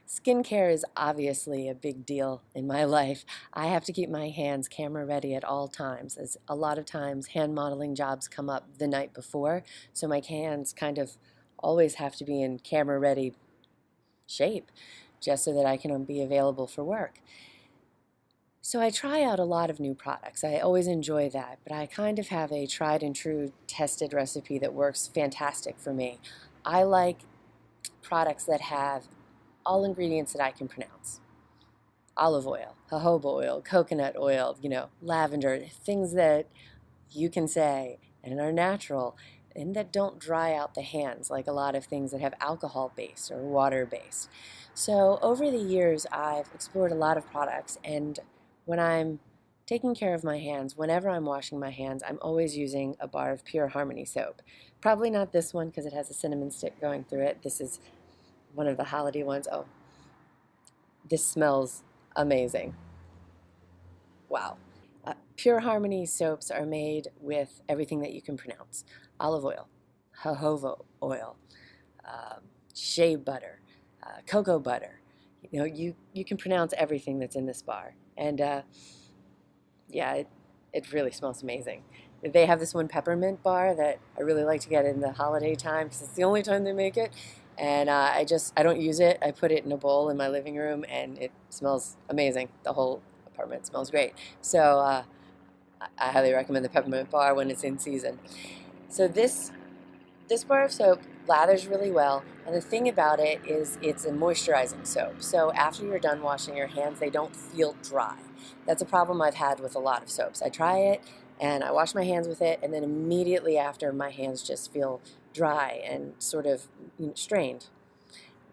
Skincare is obviously a big deal in my life. I have to keep my hands camera ready at all times, as a lot of times hand modeling jobs come up the night before, so my hands kind of always have to be in camera ready shape just so that I can be available for work. So I try out a lot of new products. I always enjoy that, but I kind of have a tried and true tested recipe that works fantastic for me. I like products that have all ingredients that I can pronounce. Olive oil, jojoba oil, coconut oil, lavender, things that you can say and are natural and that don't dry out the hands like a lot of things that have alcohol based or water based. So over the years, I've explored a lot of products, and when I'm taking care of my hands, whenever I'm washing my hands, I'm always using a bar of Pure Harmony soap. Probably not this one because it has a cinnamon stick going through it. This is one of the holiday ones. Oh, this smells amazing. Wow. Pure Harmony soaps are made with everything that you can pronounce. Olive oil, jojoba oil, shea butter, cocoa butter. You can pronounce everything that's in this bar. And yeah, it really smells amazing. They have this one peppermint bar that I really like to get in the holiday time because it's the only time they make it. And I don't use it. I put it in a bowl in my living room, and it smells amazing. The whole apartment smells great. So I highly recommend the peppermint bar when it's in season. So this bar of soap lathers really well, and the thing about it is it's a moisturizing soap. So after you're done washing your hands, they don't feel dry. That's a problem I've had with a lot of soaps. I try it and I wash my hands with it, and then immediately after, my hands just feel dry and sort of strained.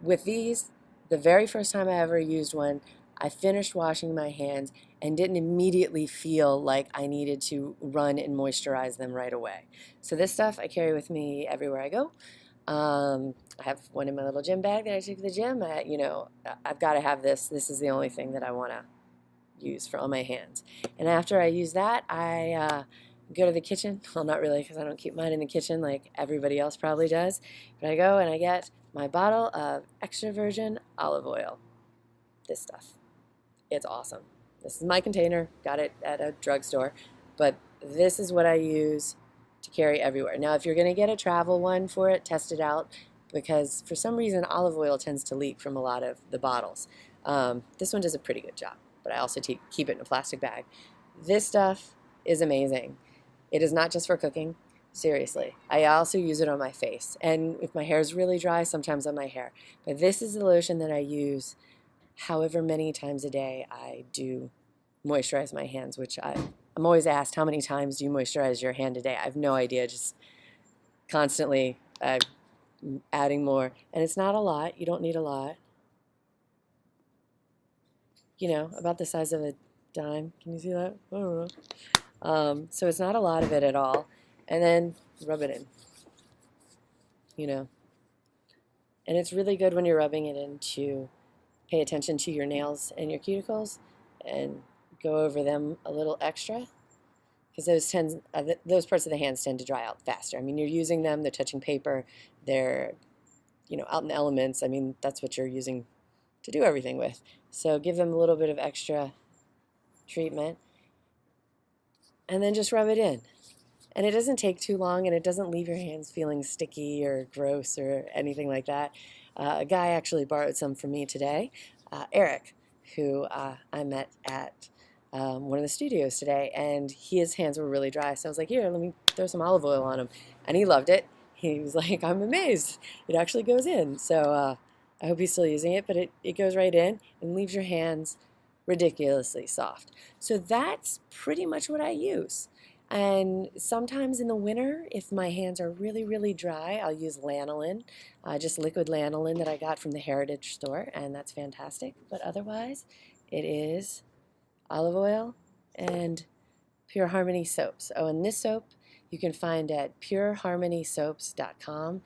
With these, the very first time I ever used one, I finished washing my hands and didn't immediately feel like I needed to run and moisturize them right away. So this stuff I carry with me everywhere I go. I have one in my little gym bag that I take to the gym. I've got to have this. This is the only thing that I want to use for all my hands. And after I use that, I go to the kitchen. Well, not really, because I don't keep mine in the kitchen like everybody else probably does. But I go and I get my bottle of extra virgin olive oil. This stuff. It's awesome. This is my container. Got it at a drugstore. But this is what I use to carry everywhere. Now, if you're going to get a travel one for it, test it out, because for some reason olive oil tends to leak from a lot of the bottles. This one does a pretty good job, but I also keep it in a plastic bag. This stuff is amazing. It is not just for cooking. Seriously. I also use it on my face. And if my hair is really dry, sometimes on my hair. But this is the lotion that I use however many times a day I do moisturize my hands, which I'm always asked, how many times do you moisturize your hand a day? I have no idea, just constantly adding more. And it's not a lot. You don't need a lot. About the size of a dime. Can you see that? I don't know. So it's not a lot of it at all. And then rub it in. And it's really good when you're rubbing it in to pay attention to your nails and your cuticles and go over them a little extra, because those parts of the hands tend to dry out faster. I mean, you're using them, they're touching paper, they're out in the elements. I mean, that's what you're using to do everything with. So give them a little bit of extra treatment and then just rub it in. And it doesn't take too long, and it doesn't leave your hands feeling sticky or gross or anything like that. A guy actually borrowed some from me today, Eric, who I met at one of the studios today, and his hands were really dry. So I was like, here, let me throw some olive oil on him. And he loved it. He was like, I'm amazed. It actually goes in. So I hope he's still using it, but it goes right in and leaves your hands ridiculously soft. So that's pretty much what I use. And sometimes in the winter, if my hands are really, really dry, I'll use lanolin, just liquid lanolin that I got from the Heritage store, and that's fantastic. But otherwise, it is olive oil and Pure Harmony soaps. Oh, and this soap you can find at pureharmonysoaps.com,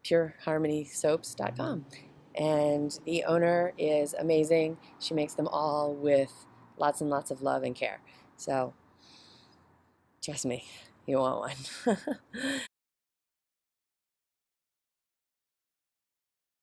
pureharmonysoaps.com. And the owner is amazing. She makes them all with lots and lots of love and care. So trust me, you want one.